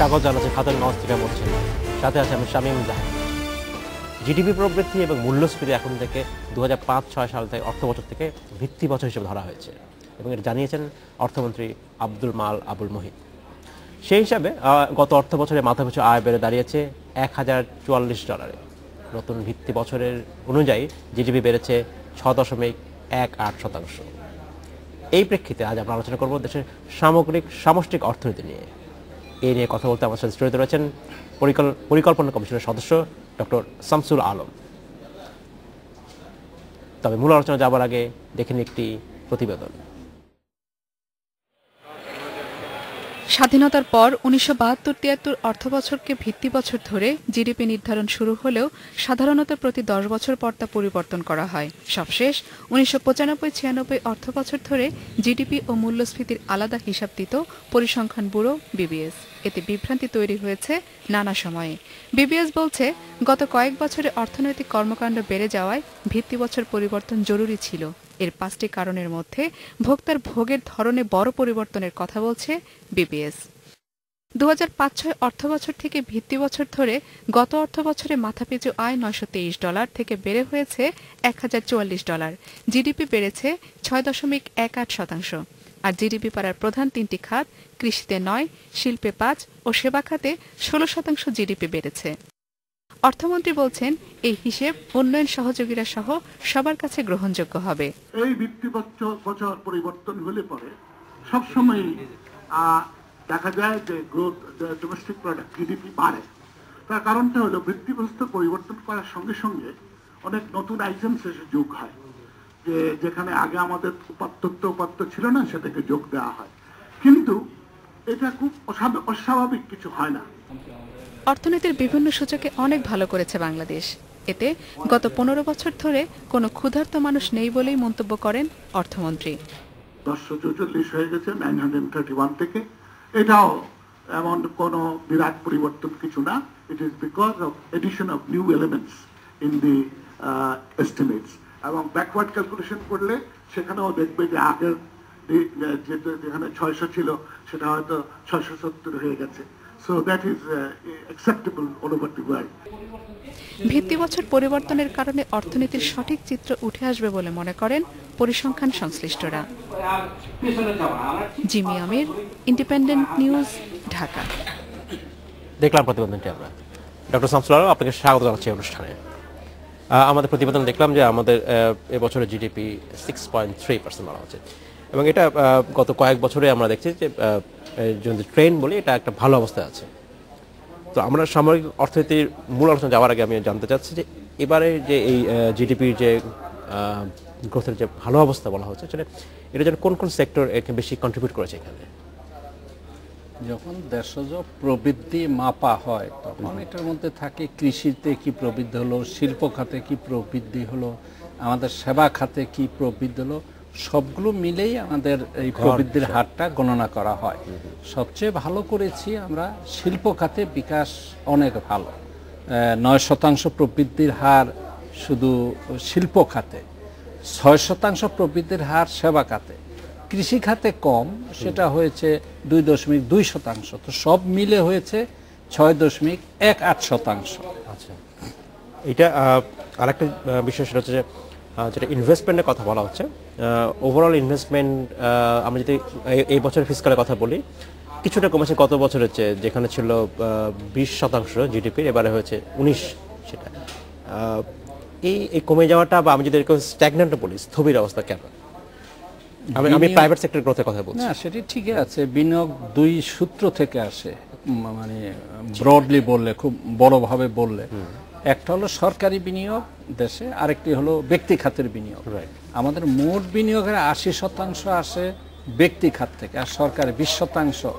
স্বাগত জানাচ্ছি খাতুনগঞ্জ থেকে মরছেন, সাথে আছে আমি শামীম জাহান। জিডিপি প্রবৃদ্ধি এবং মূল্যস্ফীতি এখন থেকে 2005-06 সাল থেকে অর্থ বছর থেকে ভিত্তি বছর হিসেবে ধরা হয়েছে এবং এটা জানিয়েছেন অর্থমন্ত্রী আব্দুল মাল আবুল মুহিত। সেই হিসাবে গত অর্থ বছরে মাথাপিছু আয় বেড়ে দাঁড়িয়েছে $1044। নতুন ভিত্তি বছরের অনুযায়ী জিডিপি বেড়েছে 6.18%। এই প্রেক্ষিতে আজ আমরা আলোচনা করব দেশের সামষ্টিক অর্থনীতি নিয়ে। এই নিয়ে কথা বলতে আমার সাথে জড়িত রয়েছেন পরিকল্পনা কমিশনের সদস্য ডক্টর শামসুল আলম। তবে মূল আলোচনা যাবার আগে দেখেন একটি প্রতিবেদন। স্বাধীনতার পর 1972-73 অর্থবছরকে ভিত্তি বছর ধরে জিডিপি নির্ধারণ শুরু হলেও সাধারণত প্রতি 10 বছর পর তা পরিবর্তন করা হয়। সবশেষ 1995-96 অর্থবছর ধরে জিডিপি ও মূল্যস্ফীতির আলাদা হিসাব দিত পরিসংখ্যান ব্যুরো বিবিএস। এতে বিভ্রান্তি তৈরি হয়েছে নানা সময়ে। বিবিএস বলছে, গত কয়েক বছরে অর্থনৈতিক কর্মকাণ্ড বেড়ে যাওয়ায় ভিত্তি বছর পরিবর্তন জরুরি ছিল। এর 5টি কারণের মধ্যে ভোক্তার ভোগের ধরনে বড় পরিবর্তনের কথা বলছে বিবিএস। 2005-06 অর্থবছর থেকে ভিত্তি বছর ধরে গত অর্থবছরে মাথাপিছু আয় $923 থেকে বেড়ে হয়েছে $1044। জিডিপি বেড়েছে 6.18%। আর জিডিপি পাড়ার প্রধান 3টি খাত, কৃষিতে 9, শিল্পে 5 ও সেবা খাতে 16% জিডিপি বেড়েছে। অর্থমন্ত্রী বলছেন, এই হিসেব উন্নয়ন সহযোগীরা সহ সবার কাছে গ্রহণযোগ্য হবে। এই ভিত্তি বছর পরিবর্তন হলে পরে সবসময় দেখা যায় যে গ্রোথ, ডোমেস্টিক প্রোডাক্ট, জিডিপি বাড়ে। তার কারণটা হলো ভিত্তি বছর পরিবর্তন করার সঙ্গে সঙ্গে অনেক নতুন আইটেম শেষে যোগ হয়, যে যেখানে আগে আমাদের উপাত্ত ছিল না সেটাকে যোগ দেওয়া হয়, কিন্তু এটা খুব অস্বাভাবিক কিছু হয় না। অর্থনীতির বিভিন্ন সূচকে অনেক ভালো করেছে বাংলাদেশ। এতে গত 15 বছর ধরে কোনো ক্ষুধার্ত মানুষ নেই বলেই মন্তব্য করেন অর্থমন্ত্রী। 1044 হয়ে গেছে 931 থেকে। এটাও এমন কোনো বিরাট পরিবর্তন কিছু না। It is because of edition of new elements in the estimates. এবং ব্যাকওয়ার্ড ক্যালকুলেশন করলে সেখানেও দেখবে যে আগের যেখানে 600 ছিল সেটা হয়তো 670 হয়ে গেছে। So that is acceptable all over the world. ভিত্তি বছর পরিবর্তনের কারণে অর্থনীতির সঠিক চিত্র উঠে আসবে বলে মনে করেন পরিসংখ্যান সংশ্লিষ্টরা। জিমি আমির, ইন্ডিপেন্ডেন্ট নিউজ, ঢাকা। দেখলাম প্রতিবেদনটি আমরা। ডক্টর শামসুল আলম, আপনাকে স্বাগত জানাচ্ছি অনুষ্ঠানে। আমাদের প্রতিবেদন দেখলাম যে আমাদের এবছরের জিডিপি 6.3% বলা হচ্ছে এবং এটা গত কয়েক বছরে আমরা দেখছি যে যদি ট্রেন্ড বলি এটা একটা ভালো অবস্থায় আছে। তো আমরা সামরিক অর্থনীতির মূল আলোচনা যাওয়ার আগে আমি জানতে চাচ্ছি যে এবারে যে এই জিডিপির যে গ্রোথের যে ভালো অবস্থা বলা হচ্ছে সেটা এটা যেন কোন কোন সেক্টর একে বেশি কন্ট্রিবিউট করেছে এখানে? যখন দেশজ প্রবৃদ্ধি মাপা হয় তখন এটার মধ্যে থাকে কৃষিতে কি প্রবৃদ্ধি হলো, শিল্প খাতে কি প্রবৃদ্ধি হলো, আমাদের সেবা খাতে কি প্রবৃদ্ধি হলো, সবগুলো মিলেই আমাদের এই প্রবৃদ্ধির হারটা গণনা করা হয়। সবচেয়ে ভালো করেছি আমরা শিল্প খাতে, বিকাশ অনেক ভালো, 9% প্রবৃদ্ধির হার শুধু শিল্প খাতে, 6% প্রবৃদ্ধির হার সেবা খাতে, কৃষি খাতে কম, সেটা হয়েছে 2.2%। তো সব মিলে হয়েছে 6.18%। আচ্ছা, এটা আরেকটা বিষয় সেটা হচ্ছে যে যেটা ইনভেস্টমেন্টের কথা বলা হচ্ছে, ওভারঅল ইনভেস্টমেন্ট আমরা যদি এই বছরের ফিসকালের কথা বলি কিছুটা কমেছে গত বছরের চেয়ে, যেখানে ছিল 20% জিডিপির, এবারে হয়েছে 19। সেটা এই কমে যাওয়াটা, বা আমি যদি এরকম স্ট্যাগন্যান্ট বলি, স্থবির অবস্থা কেন? আমি প্রাইভেট সেক্টরের গ্রোথের কথা বলছি। না, সেটি ঠিকই আছে। বিনিয়োগ দুই সূত্র থেকে আসে, মানে ব্রডলি বললে, খুব বড়ভাবে বললে, একটা হলো সরকারি বিনিয়োগ দেশে, আরেকটি হলো ব্যক্তি খাতের বিনিয়োগ। আমাদের মোট বিনিয়োগের 80% আসে ব্যক্তি খাত থেকে, আর সরকারি 20%।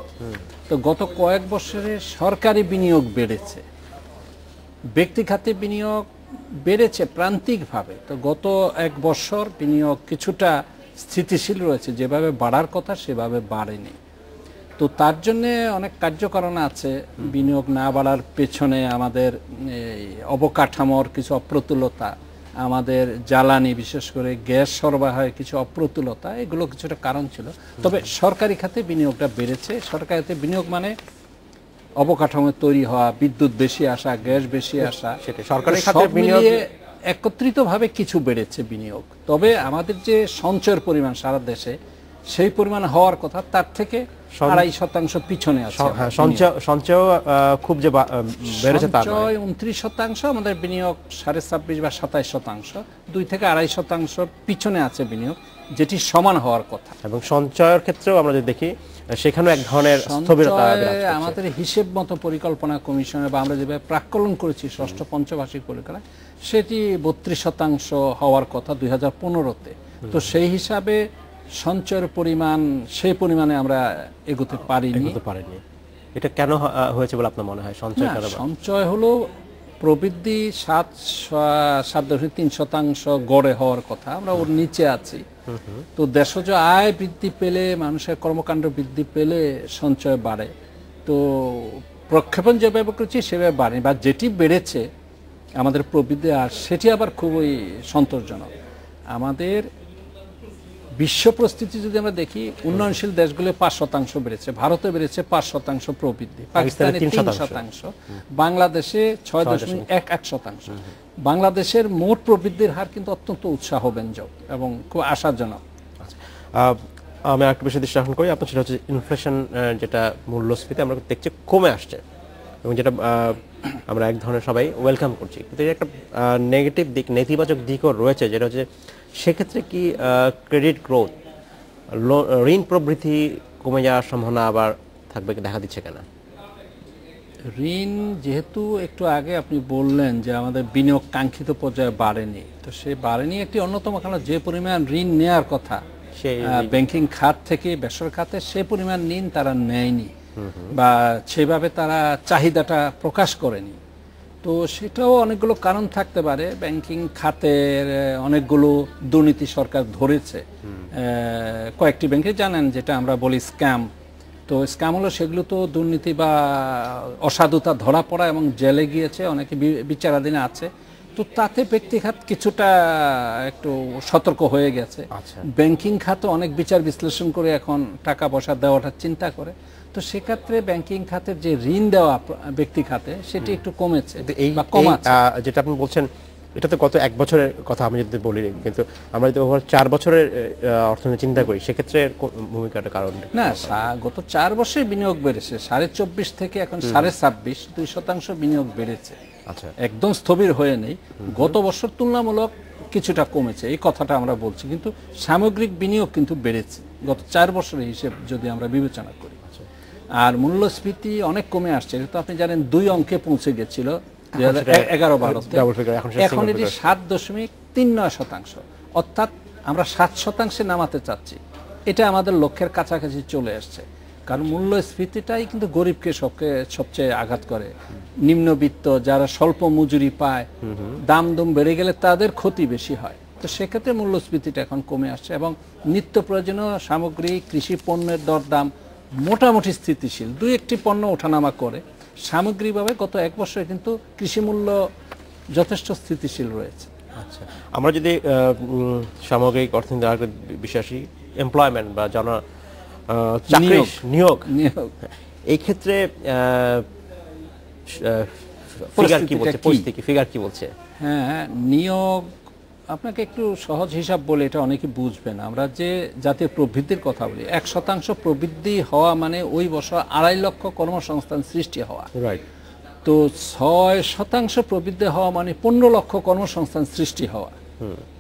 তো গত কয়েক বছরে সরকারি বিনিয়োগ বেড়েছে, ব্যক্তি খাতে বিনিয়োগ বেড়েছে প্রান্তিকভাবে। তো গত এক বছর বিনিয়োগ কিছুটা স্থিতিশীল রয়েছে, যেভাবে বাড়ার কথা সেভাবে বাড়েনি। তো তার জন্য অনেক কার্যকারণ আছে। বিনিয়োগ না বাড়ার পেছনে আমাদের অবকাঠামোর কিছু অপ্রতুলতা, আমাদের জ্বালানি বিশেষ করে গ্যাস সরবরাহের কিছু অপ্রতুলতা, এগুলো কিছুটা কারণ ছিল। তবে সরকারি খাতে বিনিয়োগটা বেড়েছে। সরকারি খাতে বিনিয়োগ মানে অবকাঠামো তৈরি হওয়া, বিদ্যুৎ বেশি আসা, গ্যাস বেশি আসা, সেটাই, সরকারি তো খাতে সব বিনিয়োগ মিলিয়ে একত্রিতভাবে কিছু বেড়েছে বিনিয়োগ। তবে আমাদের যে সঞ্চয়ের পরিমাণ সারা দেশে সেই পরিমাণ হওয়ার কথা তার থেকে 2.5% পিছনে আছে। হ্যাঁ, সঞ্চয় খুব যে বেড়েছে তা নয়। সঞ্চয় 29%, আমাদের বিনিয়োগ 26.5 বা 27%, 2 থেকে 2.5% পিছনে আছে বিনিয়োগ, যেটি সমান হওয়ার কথা। এবং সঞ্চয়ের ক্ষেত্রেও আমরা যদি দেখি সেখানেও এক ধরনের স্থবিরতা বিরাজ করছে। আমাদের হিসেব মতো পরিকল্পনা কমিশনে বা আমরা যেভাবে প্রাক্কলন করেছি ষষ্ঠ পঞ্চবার্ষিক পরিকল্পনা, সেটি 32% হওয়ার কথা 2015-তে। তো সেই হিসাবে সঞ্চয়ের পরিমাণ সেই পরিমাণে আমরা এগোতে পারিনি। এটা কেন হয়েছে বলে আপনার মনে হয়? সঞ্চয় হলো প্রবৃদ্ধি 7.3% গড়ে হওয়ার কথা, আমরা ওর নিচে আছি। তো দেশজ আয় বৃদ্ধি পেলে, মানুষের কর্মকাণ্ড বৃদ্ধি পেলে সঞ্চয় বাড়ে। তো প্রক্ষেপণ যেভাবে করছি সেভাবে বাড়ে, বা যেটি বেড়েছে আমাদের প্রবৃদ্ধি, আর সেটি আবার খুবই সন্তোষজনক। আমাদের বিশ্ব পরিস্থিতি যদি আমরা দেখি, উন্নয়নশীল দেশগুলো 5% বেড়েছে, ভারতে বেড়েছে 5% প্রবৃদ্ধি, পাকিস্তানে 3%, বাংলাদেশে 6.11%। বাংলাদেশের মোট প্রবৃদ্ধির হার কিন্তু অত্যন্ত উৎসাহব্যঞ্জক এবং খুব আশাজনক। আমি একটা বিষয় দৃষ্টি আকর্ষণ করি আপনার, সেটা হচ্ছে ইনফ্লেশন, যেটা মূল্যস্ফীতি আমরা দেখছি কমে আসছে, এবং যেটা আমরা এক ধরনের সবাই ওয়েলকাম করছি। কিন্তু একটা নেগেটিভ দিক, নেতিবাচক দিকও রয়েছে, যেটা হচ্ছে সেক্ষেত্রে কি ক্রেডিট গ্রোথ, ঋণ প্রবৃদ্ধি কমে যাওয়ার সম্ভাবনা আবার থাকবে, দেখা দিচ্ছে কেন? ঋণ যেহেতু একটু আগে আপনি বললেন যে আমাদের বিনিয়োগ কাঙ্ক্ষিত পর্যায়ে বাড়েনি, তো সে বাড়েনি একটি অন্যতম কারণ, যে পরিমাণ ঋণ নেওয়ার কথা ব্যাংকিং খাত থেকে বেসরকারি খাতে, সে পরিমাণ ঋণ তারা নেয়নি, বা সেভাবে তারা চাহিদাটা প্রকাশ করেনি। তো সেটাও অনেকগুলো কারণ থাকতে পারে। ব্যাংকিং খাতের অনেকগুলো দুর্নীতি সরকার ধরেছে, কয়েকটি ব্যাংকে জানেন যেটা আমরা বলি স্ক্যাম। তো স্ক্যাম হলো সেগুলো তো দুর্নীতি বা অসাধুতা ধরা পড়া এবং জেলে গিয়েছে, অনেকে বিচারাধীনে আছে। তো তাতে ব্যক্তি খাত কিছুটা একটু সতর্ক হয়ে গেছে। ব্যাংকিং খাতে অনেক বিচার বিশ্লেষণ করে এখন টাকা পয়সা দেওয়াটা চিন্তা করে। তো সেক্ষেত্রে ব্যাংকিং খাতের যে ঋণ দেওয়া ব্যক্তি খাতে সেটি একটু কমেছে, যেটা আপনি বলছেন। এটা তো গত 1 বছরের কথা আমি যদি বলি, কিন্তু আমরা যদি ওভার 4 বছরের অর্থনীতি চিন্তা করি, সেক্ষেত্রে ভূমিকাটা কারণ না, গত 4 বছরে বিনিয়োগ বেড়েছে 24.5 থেকে এখন 26.5, 2% বিনিয়োগ বেড়েছে। আচ্ছা, একদম স্থবির হয়ে নেই, গত বছর তুলনামূলক কিছুটা কমেছে, এই কথাটা আমরা বলছি, কিন্তু সামগ্রিক বিনিয়োগ কিন্তু বেড়েছে গত 4 বছরের হিসেব যদি আমরা বিবেচনা করি। আর মূল্যস্ফীতি অনেক কমে আসছে, এটা তো আপনি জানেন 2 অঙ্কে পৌঁছে গেছিল 2011-12-তে, এখন এটি 7.39%, অর্থাৎ আমরা 7% নামাতে চাচ্ছি। এটা আমাদের লক্ষ্যের কাছাকাছি চলে আসছে, কারণ মূল্যস্ফীতিটাই কিন্তু গরিবকে সবচেয়ে আঘাত করে। নিম্নবিত্ত যারা স্বল্প মজুরি পায়, দাম বেড়ে গেলে তাদের ক্ষতি বেশি হয়। তো সেক্ষেত্রে মূল্যস্ফীতিটা এখন কমে আসছে, এবং নিত্য প্রয়োজনীয় সামগ্রী, কৃষি পণ্যের দরদাম মোটামুটি স্থিতিশীল, 2-1টি পণ্য ওঠানামা করে। সামগ্রিকভাবে গত 1 বছরে কিন্তু কৃষি মূল্য যথেষ্ট স্থিতিশীল রয়েছে। আচ্ছা, আমরা যদি সামগ্রিক অর্থনীতি আরেকটা বিষয় আসি, এমপ্লয়মেন্ট বা নিয়োগ, এই ক্ষেত্রে ফিগার কি বলছে? হ্যাঁ, নিয়োগ আপনাকে একটু সহজ হিসাব বলে এটা অনেকে বুঝবেন। আমরা যে জাতীয় প্রবৃদ্ধির কথা বলি, 1% প্রবৃদ্ধি হওয়া মানে ওই বছর 2.5 লক্ষ কর্মসংস্থান সৃষ্টি হওয়া। রাইট। তো 6% প্রবৃদ্ধি হওয়া মানে 15 লক্ষ কর্মসংস্থান সৃষ্টি হওয়া।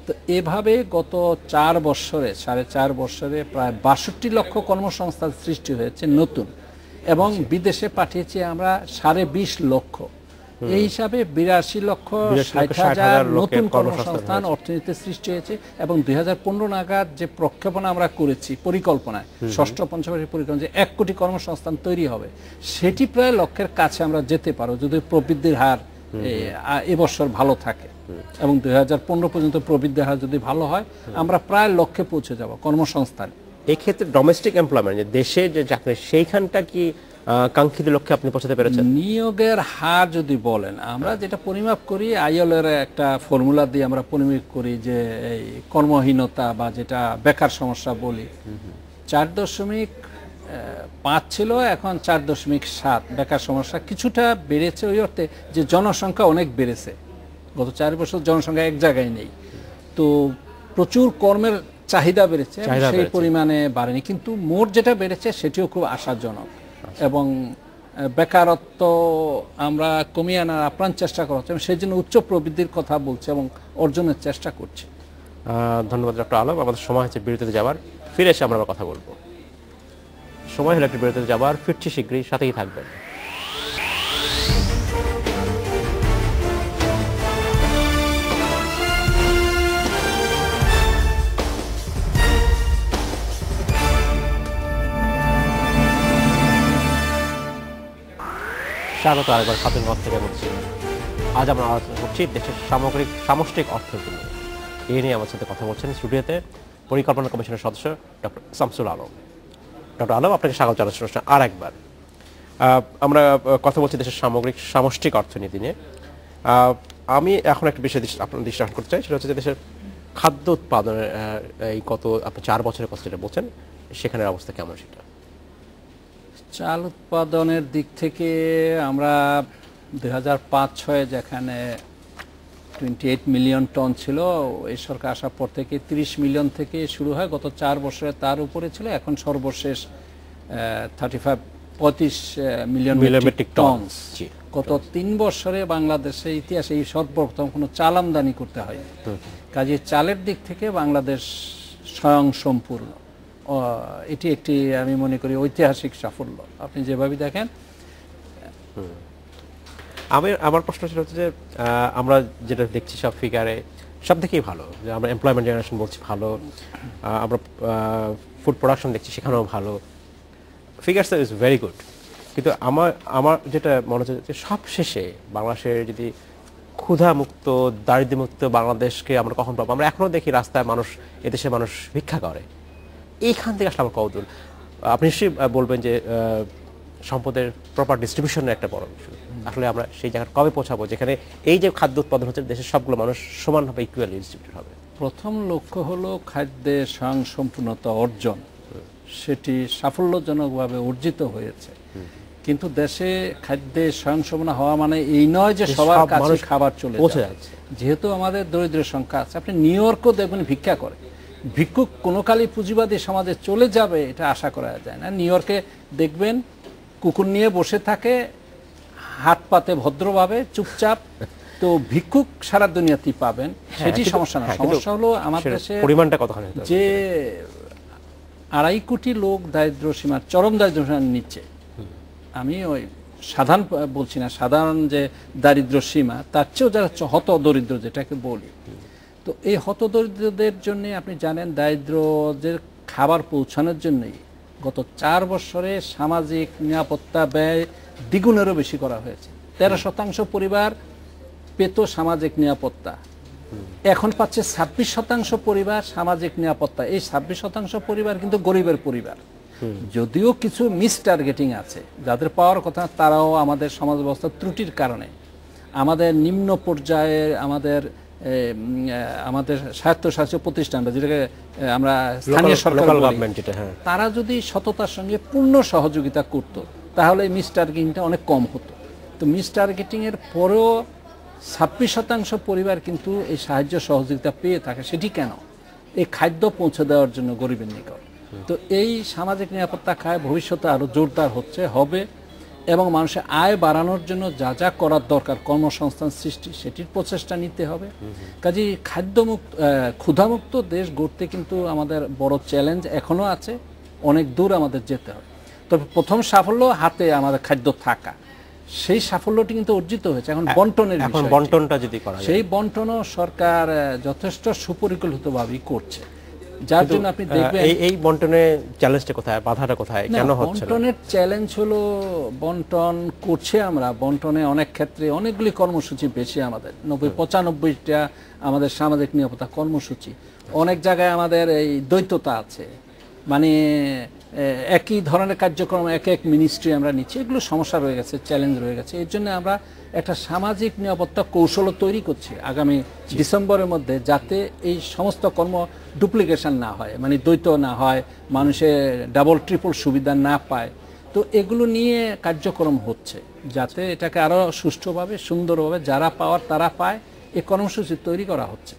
তো এভাবে গত 4 বছরে, 4.5 বছরে প্রায় 62 লক্ষ কর্মসংস্থান সৃষ্টি হয়েছে নতুন, এবং বিদেশে পাঠিয়েছি আমরা 20.5 লক্ষ। এই হিসাবে 82,60,000 নতুন কর্মসংস্থান অর্থনীতিতে সৃষ্টি হয়েছে। এবং 2015 নাগাদ যে প্রক্ষেপণ আমরা করেছি পরিকল্পনায়, ষষ্ঠ পঞ্চবার্ষিক পরিকল্পনা, যে 1 কোটি কর্মসংস্থান তৈরি হবে, সেটি প্রায় লক্ষ্যের কাছে আমরা যেতে পারবো যদি প্রবৃদ্ধির হার এবছর ভালো থাকে, এবং 2015 পর্যন্ত প্রবৃদ্ধির হার যদি ভালো হয়, আমরা প্রায় লক্ষ্যে পৌঁছে যাব কর্মসংস্থান। এই ক্ষেত্রে ডোমেস্টিক এমপ্লয়মেন্ট, যে দেশে যে চাকরি, সেইখানটা কি কাঙ্ক্ষিত লক্ষ্যে আপনি পৌঁছাতে পেরেছেন? নিয়োগের হার যদি বলেন, আমরা যেটা পরিমাপ করি, আইএলএর একটা ফর্মুলা দিয়ে আমরা পরিমাপ করি, যে এই কর্মহীনতা বা যেটা বেকার সমস্যা বলি, 4.5 5 ছিল, এখন 4.7। বেকার সমস্যা কিছুটা বেড়েছে ওই অর্থে যে জনসংখ্যা অনেক বেড়েছে, গত 4 বছর জনসংখ্যা এক জায়গায় নেই, তো প্রচুর কর্মের চাহিদা বেড়েছে, সেই পরিমাণে বাড়েনি, কিন্তু মোট যেটা বেড়েছে সেটিও খুব আশাজনক। এবং বেকারত্ব আমরা কমিয়ে আনার আপ্রাণ চেষ্টা করা হচ্ছে, সেই জন্য উচ্চ প্রবৃদ্ধির কথা বলছে এবং অর্জনের চেষ্টা করছে। ধন্যবাদ ডক্টর আলম। আমাদের সময় হচ্ছে বিরতিতে যাবার, ফিরে এসে আমরা আবার কথা বলবো। সময় হলো একটি বিরতিতে যাবার, ফিরছি শীঘ্রই, সাথেই থাকবেন। স্বাগত আরেকবার খাতুন ঘর থেকে বলছি। আজ আমরা আলোচনা করছি দেশের সামষ্টিক অর্থনীতি নিয়ে। এই নিয়ে আমার সাথে কথা বলছেন স্টুডিওতে পরিকল্পনা কমিশনের সদস্য ডক্টর শামসুল আলম। ডক্টর আলম, আপনাকে স্বাগত জানাচ্ছি আর একবার। আমরা কথা বলছি দেশের সামষ্টিক অর্থনীতি নিয়ে। আমি এখন একটা বিষয় আপনার দৃষ্টি আকর্ষণ করতে চাই, সেটা হচ্ছে যে দেশের খাদ্য উৎপাদনের এই আপনি 4 বছরের কথা যেটা বলছেন, সেখানের অবস্থা কেমন? সেটা চাল উৎপাদনের দিক থেকে আমরা 2005-06 যেখানে 28 মিলিয়ন টন ছিল, এই সরকার আসার পর থেকে 30 মিলিয়ন থেকে শুরু হয়, গত 4 বছরে তার উপরে ছিল, এখন সর্বশেষ 35 মিলিয়ন মেট্রিক টন। গত 3 বছরে বাংলাদেশের ইতিহাসে এই সর্বপ্রথম কোনো চাল আমদানি করতে হয়। কাজে চালের দিক থেকে বাংলাদেশ স্বয়ংসম্পূর্ণ, এটি একটি আমি মনে করি ঐতিহাসিক সাফল্য, আপনি যেভাবে দেখেন। আমার প্রশ্ন ছিল হচ্ছে যে আমরা যেটা দেখছি সব ফিগারে সব থেকেই ভালো, যে আমরা এমপ্লয়মেন্ট জেনারেশন বলছি ভালো, আমরা ফুড প্রোডাকশন দেখছি সেখানেও ভালো, ফিগারস ইজ ভেরি গুড। কিন্তু আমার যেটা মনে হচ্ছে যে সব শেষে বাংলাদেশের যদি ক্ষুধামুক্ত দারিদ্র্যমুক্ত বাংলাদেশকে আমরা কখন পাবো? আমরা এখনও দেখি রাস্তায় মানুষ, এদেশে মানুষ ভিক্ষা করে। এইখান থেকে আসলে আমার কৌতূহল। আপনি নিশ্চয়ই বলবেন যে সম্পদের প্রপার ডিস্ট্রিবিউশনের একটা বড় বিষয়। আসলে আমরা সেই জায়গায় কবে পৌঁছাবো যেখানে এই যে খাদ্য উৎপাদন হচ্ছে দেশের সবগুলো মানুষ সমানভাবে ইকুয়ালি ডিস্ট্রিবিউটেড হবে? প্রথম লক্ষ্য হলো খাদ্যের স্বয়ংসম্পূর্ণতা অর্জন, সেটি সাফল্যজনকভাবে অর্জিত হয়েছে। কিন্তু দেশে খাদ্যে স্বয়ংসম্পূর্ণ হওয়া মানে এই নয় যে সবার কাছে খাবার চলে যাচ্ছে। যেহেতু আমাদের দরিদ্রের সংখ্যা আছে, আপনি নিউ ইয়র্কও দেখবেন ভিক্ষা করে। ভিক্ষুক কোনো কালই পুঁজিবাদী সমাজে চলে যাবে এটা আশা করা যায় না। নিউ ইয়র্কে দেখবেন কুকুর নিয়ে বসে থাকে, হাত পাতে ভদ্রভাবে চুপচাপ, তো ভিক্ষুক সারা দুনিয়াতেই পাবেন, সেটি সমস্যা না। সমস্যা হলো আমাদের দেশে পরিমাণটা কতখানি, যে 2.5 কোটি লোক দারিদ্র সীমার, চরম দারিদ্র সীমার নিচে। আমি ওই সাধারণ বলছি না, সাধারণ যে দারিদ্র সীমা তার চেয়েও যারা হত দরিদ্র যেটাকে বলি, তো এই হতদরিদ্রদের জন্য আপনি জানেন দারিদ্রদের খাবার পৌঁছানোর জন্যই গত 4 বছরে সামাজিক নিরাপত্তা ব্যয় দ্বিগুণেরও বেশি করা হয়েছে। 13% পরিবার পেত সামাজিক নিরাপত্তা, এখন পাচ্ছে 26% পরিবার সামাজিক নিরাপত্তা। এই 26% পরিবার কিন্তু গরিবের পরিবার। যদিও কিছু মিস টার্গেটিং আছে, যাদের পাওয়ার কথা তারাও আমাদের সমাজ ব্যবস্থার ত্রুটির কারণে আমাদের নিম্ন পর্যায়ে আমাদের স্বায়ত্তশাসিত প্রতিষ্ঠানটা যেটাকে আমরা স্থানীয় সরকার বলি, তারা যদি সততার সঙ্গে পূর্ণ সহযোগিতা করত তাহলে মিস টার্গেটিংটা অনেক কম হতো। তো মিস টার্গেটিংয়ের পরেও 26% পরিবার কিন্তু এই সাহায্য সহযোগিতা পেয়ে থাকে। সেটি কেন? এই খাদ্য পৌঁছে দেওয়ার জন্য গরিবের নিকট। তো এই সামাজিক নিরাপত্তা খায় ভবিষ্যতে আরও জোরদার হবে, এবং মানুষের আয় বাড়ানোর জন্য যা যা করার দরকার, কর্মসংস্থান সৃষ্টি, সেটির প্রচেষ্টা নিতে হবে। কাজেই ক্ষুধামুক্ত দেশ গড়তে কিন্তু আমাদের বড় চ্যালেঞ্জ এখনও আছে, অনেক দূর আমাদের যেতে হবে। তবে প্রথম সাফল্য হাতে আমাদের খাদ্য থাকা, সেই সাফল্যটি কিন্তু অর্জিত হয়েছে। এখন বন্টনের বিষয়, বন্টনটা যদি করা যায়, সেই বন্টনও সরকার যথেষ্ট সুপরিকল্পিতভাবেই করছে, যার জন্য আপনি দেখবেন এই বন্টনের চ্যালেঞ্জটা কোথায়, বাধাটা কোথায়, কেন হচ্ছে? বন্টনের চ্যালেঞ্জ হলো বন্টন করছে আমরা, বন্টনে অনেক ক্ষেত্রে অনেকগুলি কর্মসূচি বেশি, আমাদের 90-95টা আমাদের সামাজিক নিরাপত্তা কর্মসূচি। অনেক জায়গায় আমাদের এই দ্বৈততা আছে, মানে একই ধরনের কার্যক্রম এক এক মিনিস্ট্রি আমরা নিচ্ছি, এগুলো সমস্যা রয়ে গেছে, চ্যালেঞ্জ রয়ে গেছে। এর জন্য আমরা একটা সামাজিক নিরাপত্তা কৌশল তৈরি করছি আগামী ডিসেম্বরের মধ্যে, যাতে এই সমস্ত কর্ম ডুপ্লিকেশন না হয়, মানে দ্বৈত না হয়, মানুষের ডাবল ট্রিপল সুবিধা না পায়। তো এগুলো নিয়ে কার্যক্রম হচ্ছে, যাতে এটাকে আরও সুষ্ঠুভাবে সুন্দরভাবে যারা পাওয়ার তারা পায়, এই কর্মসূচি তৈরি করা হচ্ছে।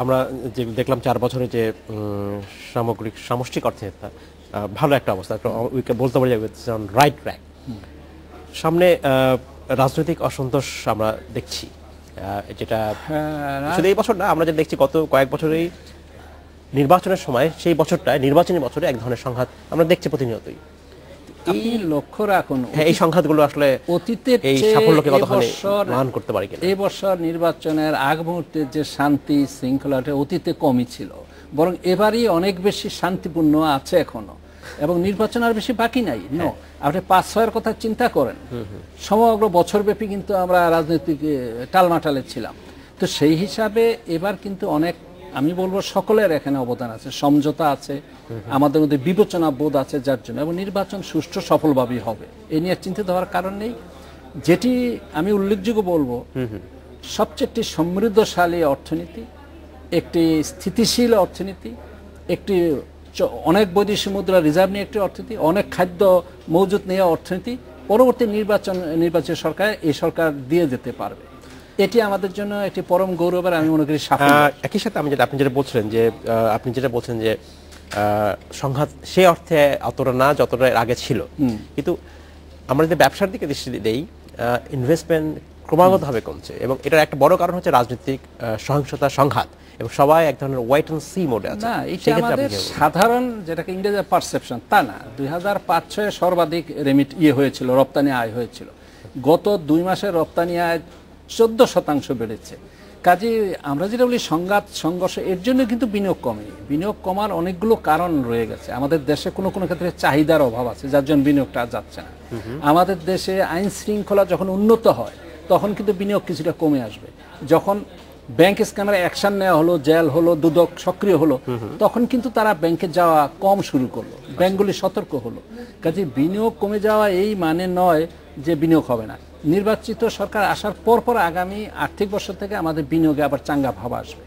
আমরা যে দেখলাম 4 বছরে যে সামগ্রিক সমষ্টিক অর্থনীতি ভালো একটা অবস্থা, বলতে পারি রাইট ট্র্যাক। সামনে রাজনৈতিক অসন্তোষ আমরা দেখছি, যেটা শুধু এই বছর না, আমরা যেটা দেখছি গত কয়েক বছরেই নির্বাচনের সময়, সেই বছরটায় নির্বাচনী বছরে এক ধরনের সংঘাত আমরা দেখছি প্রতিনিয়তই। আপনি লক্ষ্য রাখুন এই সংঘাতগুলো আসলে অতীতের এই সাফল্যকে কতখানি মান করতে পারে কিনা। এই বছর নির্বাচনের আগ মুহূর্তে যে শান্তি শৃঙ্খলাটা অতীতে কমই ছিল, বরং এবারই অনেক বেশি শান্তিপূর্ণ আছে এখনো, এবং নির্বাচন আর বেশি বাকি নাই। আপনি 5-6-এর কথা চিন্তা করেন, সমগ্র বছরব্যাপী কিন্তু আমরা রাজনৈতিক টালমাটালে ছিলাম। তো সেই হিসাবে এবার কিন্তু অনেক, আমি বলবো সকলের এখানে অবদান আছে, সমঝোতা আছে, আমাদের মধ্যে বিবেচনা বোধ আছে, যার জন্য এবং নির্বাচন সুষ্ঠু সফলভাবেই হবে, এ নিয়ে চিন্তিত হওয়ার কারণ নেই। যেটি আমি উল্লেখযোগ্য বলবো, সবচেয়ে একটি সমৃদ্ধশালী অর্থনীতি, একটি স্থিতিশীল অর্থনীতি, একটি অনেক বৈদেশিক মুদ্রা রিজার্ভ নিয়ে একটি অর্থনীতি, অনেক খাদ্য মজুত নিয়ে অর্থনীতি পরবর্তী নির্বাচন সরকার এই সরকার দিয়ে যেতে পারবে। এটি আমাদের জন্য একটি পরম গৌরবের, আমি মনে করি সাফল্য। একই সাথে আপনি যেটা বলছিলেন যে সংঘাত সেই অর্থে অতটা না যতটা আগে ছিল, কিন্তু আমরা যদি ব্যবসার দিকে দৃষ্টি দেই, ইনভেস্টমেন্ট ক্রমাগতভাবে কমছে, এবং এটার একটা বড় কারণ হচ্ছে রাজনৈতিক সহিংসতা, সংঘাত, এবং সবাই এক ধরনের ওয়েট অ্যান্ড সি মোডে আছে। না, এটা আমাদের সাধারণ, যেটাকে ইংরেজিতে পারসেপশন, তা না। 2005-06 সর্বাধিক হয়েছিল, রপ্তানি আয় হয়েছিল। গত 2 মাসের রপ্তানি আয় 14% বেড়েছে। কাজে আমরা যেটা বলি সংঘাত সংঘর্ষ, এর জন্য কিন্তু বিনিয়োগ কমেনি। বিনিয়োগ কমার অনেকগুলো কারণ রয়ে গেছে। আমাদের দেশে কোনো কোনো ক্ষেত্রে চাহিদার অভাব আছে, যার জন্য বিনিয়োগটা যাচ্ছে না। আমাদের দেশে আইন শৃঙ্খলা যখন উন্নত হয়, তখন কিন্তু বিনিয়োগ কিছুটা কমে আসবে। যখন ব্যাংক স্ক্যামারে অ্যাকশন নেওয়া হলো, জেল হলো, দুদক সক্রিয় হলো, তখন কিন্তু তারা ব্যাংকে যাওয়া কম শুরু করলো, ব্যাংকগুলি সতর্ক হলো। কাজে বিনিয়োগ কমে যাওয়া এই মানে নয় যে বিনিয়োগ হবে না। নির্বাচিত সরকার আসার পর আগামী আর্থিক বছর থেকে আমাদের বিনিয়োগে আবার চাঙ্গা ভাব আসবে।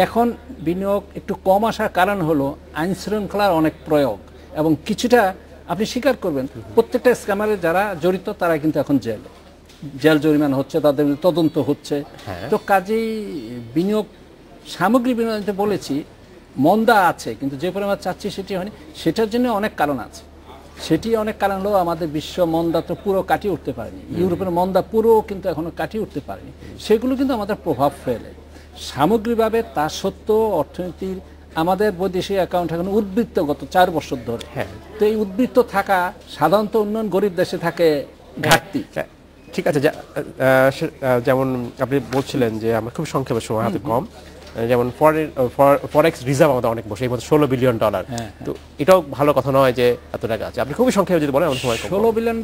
এখন বিনিয়োগ একটু কম আসার কারণ হলো আইন শৃঙ্খলার অনেক প্রয়োগ, এবং কিছুটা আপনি স্বীকার করবেন, প্রত্যেকটা স্ক্যামারে যারা জড়িত তারা কিন্তু এখন জেল জরিমানা হচ্ছে, তাদের তদন্ত হচ্ছে। তো কাজেই বিনিয়োগ, সামগ্রিক বিনিয়োগ বলেছি, মন্দা আছে, কিন্তু যে পরিমাণ চাচ্ছি সেটি হয়নি। সেটার জন্য অনেক কারণ আছে। সেটি অনেক কারণ হলো আমাদের বিশ্ব মন্দা তো পুরো কাটিয়ে উঠতে পারেনি, ইউরোপের মন্দা পুরো কিন্তু এখনো কাটিয়ে উঠতে পারেনি। সেগুলো কিন্তু আমাদের প্রভাব ফেলে সামগ্রিকভাবে। তা সত্ত্বেও অর্থনীতির আমাদের বৈদেশিক অ্যাকাউন্ট এখন উদ্বৃত্তগত 4 বছর ধরে। তো এই উদ্বৃত্ত থাকা সাধারণত উন্নয়ন গরিব দেশে থাকে ঘাটতি। ঠিক আছে, যেমন আপনি বলছিলেন যে আমরা খুব সংক্ষেপে, সময় হাতে কম, যেমন ফরেক্স রিজার্ভ আমাদের অনেক বসে, এই মধ্যে $16 বিলিয়ন। তো এটাও ভালো কথা নয় যে এত টাকা আছে। আপনি খুবই সংক্ষেপে যদি বলেন, আমাদের সময় কম। $16 বিলিয়ন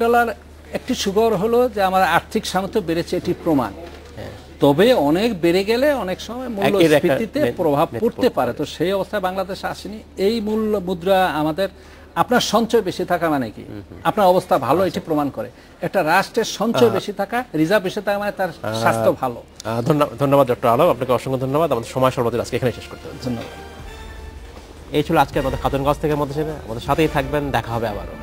একটি সুখবর হলো যে আমার আর্থিক সামর্থ্য বেড়েছে, এটি প্রমাণ। তবে অনেক বেড়ে গেলে অনেক সময় মূল্যস্ফীতিতে প্রভাব পড়তে পারে। তো সেই অবস্থায় বাংলাদেশ আসেনি। এই মূল্য মুদ্রা আমাদের, আপনার সঞ্চয় বেশি থাকা মানে কি আপনার অবস্থা ভালো, এটি প্রমাণ করে। একটা রাষ্ট্রের সঞ্চয় বেশি থাকা, রিজার্ভ বেশি থাকা মানে তার স্বাস্থ্য ভালো। ধন্যবাদ ডক্টর আলম, আপনাকে অসংখ্য ধন্যবাদ। আমাদের সময় সর্বদা আজকে এখানে শেষ করতে হবে। ধন্যবাদ। এই ছিল আজকে আমাদের খাতুনগঞ্জ থেকে মধ্যে, আমাদের সাথেই থাকবেন, দেখা হবে আবারও।